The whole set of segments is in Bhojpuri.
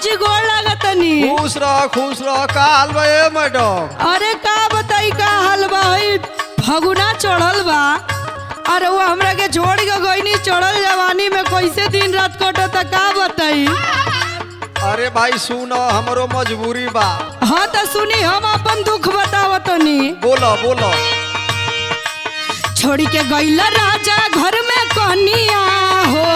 जी गोड़ लागतनी। खुश रह का हाल बा ए मैडम? अरे का बताई का हाल बा, फगुना चढ़ल बा। अरे वो हमरा के छोड़ के गईनी, चढ़ल जवानी में कैसे दिन रात कटता का बताई। अरे भाई सुन, हमरो मजबूरी बा। हाँ तो सुनी, हम अपन दुख बतावतनी। बोलो बोलो। छोड़ी के गईला राजा घर में कनिया हो,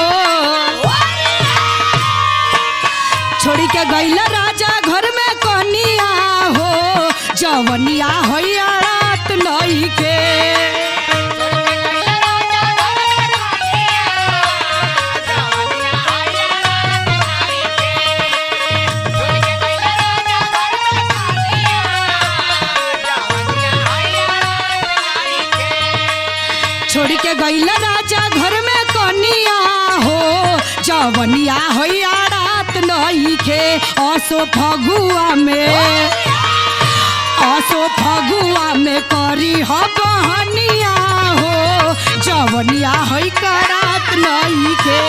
छोड़ी के गईला राजा घर में कनिया हो, जवनिया होइया रात नइखे। छोड़ के गईला राजा घर में कनिया हो, जवनिया होइया रात नइखे। असो फगुआ में करी ह बहनिया हो, जवनिया होई का रात नइखे।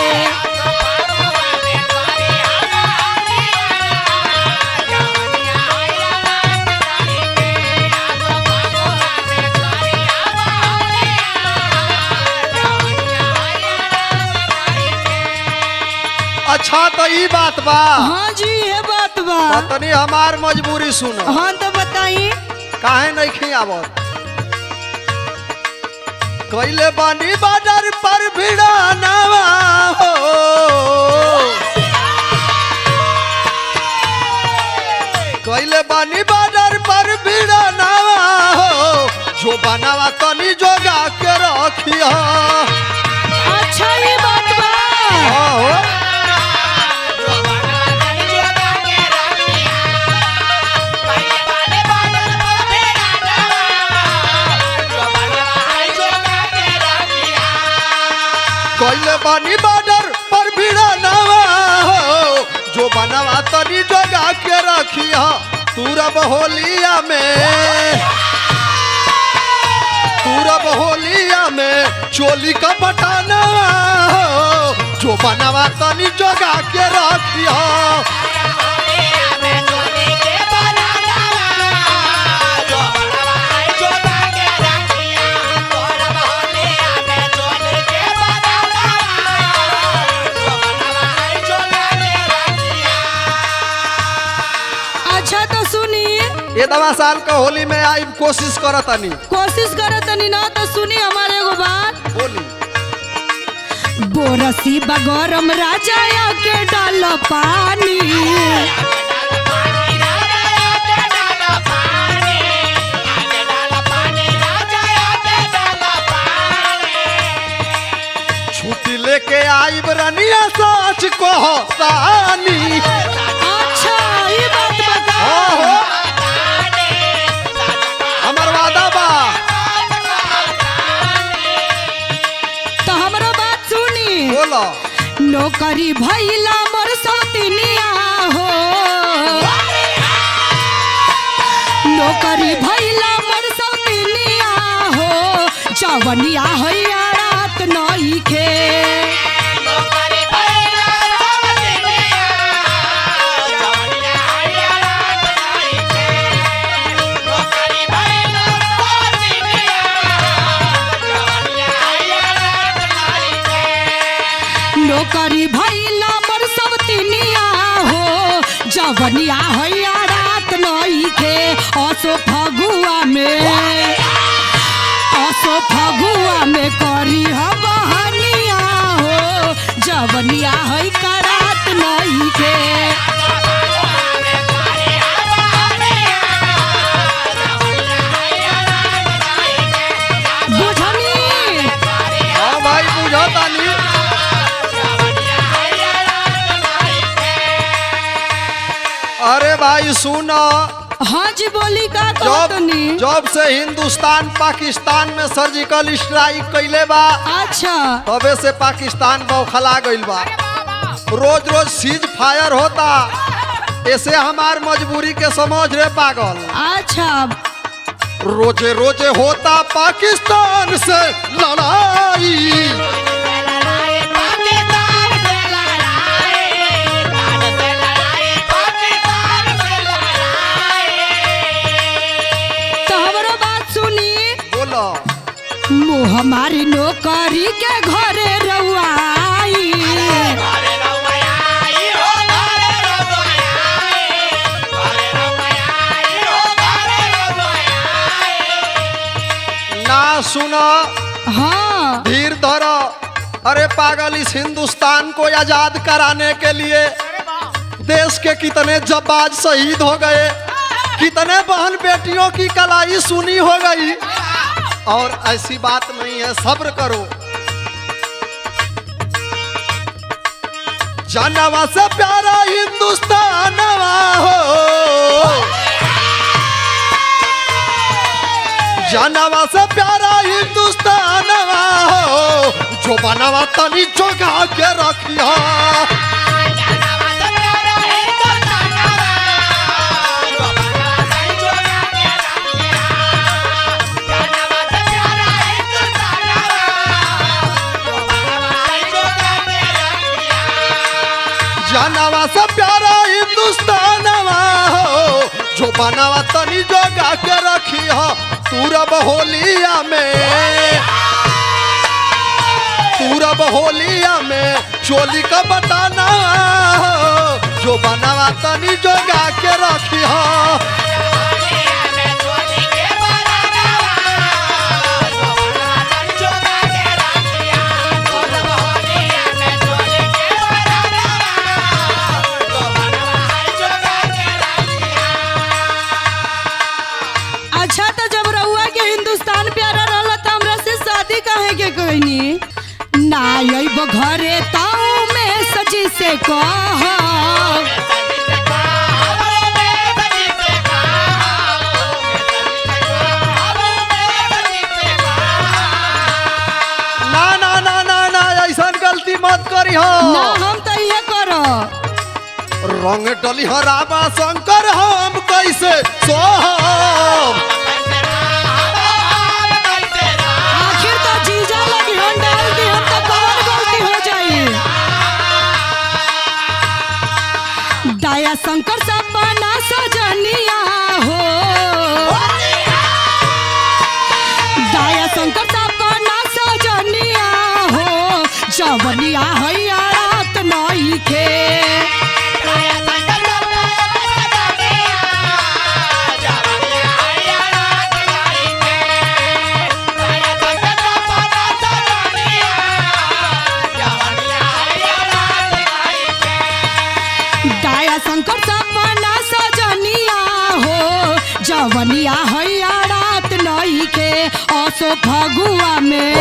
अच्छा तो ई बात बा। हाँ जी ये बात बा। तनी हमार मजबूरी सुनो। हाँ तो बताई। काहे नहीं खियावत? कैले बानी बाजार पर भिड़ानवा हो, कैले बानी बाजार पर भिड़ानवा हो, जो बनावा तनी जोगा के रखिया। अच्छा ये बात बा। हो कैले बानी बाडर पर भिड़ा नवा हो, जो बनवा तनी जोगा के रखिया। तूरब होलिया में चोली का बटानवा हो, जो बनवा तनी जोगा के रखिया। अच्छा तो सुनी, ये दवा साल का होली में आई कोशिश करतनी ना तो सुनी हमारे एगो बात। बोली। बोरसी बगरम राजा के डाल पानी, छुट्टी लेके आई बरनिया सच कहतानी। अच्छा ये बात बता। हो हमर वादा बा। तो हमारा बात सुनी। बोलो। नौकरी भैला मोर सौतिनिया हो, नौकरी भैला मोर सौतिनिया हो, जवनिया होइया रात नइखे। नौकरी भैला मोर सौतिनिया हो, जवनिया होइया रात नइखे। असो फगुआ में करी ह बहनिया हो, जवनिया होई का रात नइखे। बुझनी? हाँ भाई बुझतानी। अरे भाई सुनो, हाँ जी बोली का कहतनी। जब से हिंदुस्तान पाकिस्तान में सर्जिकल स्ट्राइक कैले बा, अच्छा तबे से पाकिस्तान बौखला गइल बा। रोज रोज सीज फायर होता, ऐसे हमार मजबूरी के समझ रे पागल। अच्छा रोजे रोजे होता पाकिस्तान से लड़ाई। हमारी नौकरी के घरे रउआई। ना सुना, हाँ धीर धरो। अरे पागल, इस हिंदुस्तान को आजाद कराने के लिए देश के कितने जब्बाज शहीद हो गए, कितने बहन बेटियों की कलाई सुनी हो गई। और ऐसी बात नहीं है, सब्र करो। जानवा से प्यारा हिंदुस्तानवा हो, जानवा से प्यारा हिंदुस्तानवा हो, जो बनवा तनी जोगा के रखिया। जानवा से प्यारा हिंदुस्तानवा हो, जो बनवा तनी जोगा के रखिया। पूरब होलिया में, पूरब होलिया में चोली का बताना हो, जो बनवा तनी जोगा के रखिया। अच्छा, तो जब रउआ के हिंदुस्तान प्यारा रहला त हमरा से शादी काहे के कइनी? ना अइब घरे ताऊ में सजी से कह। ना ना ना ना ना, ऐसा गलती मत करी हो। ना, हम तो ये करो। रंग डली हो रामा शंकर, हम कैसे सोहम। आखिर तो जीजा लगी हम डाल दी, हम तो कौन गलती हो जाई। दया शंकर सपना सजनिया हो, दया शंकर सपना सजनिया हो, जवनिया हैया रात नई के। दया शंकर सपना सजनिया हो, जवनिया हैया रात नई के। असो फगुआ में,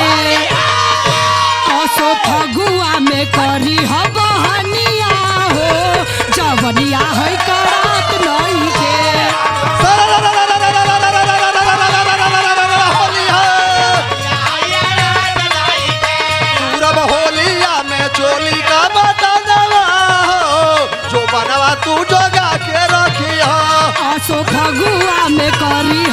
असो फगुआ में करी ह बहनिया हो, जवनिया है का रात नई के। पूरब होलिया में चोली का बताना हो, जो बनवा तू जोगा के रखिया। असो फगुआ में करी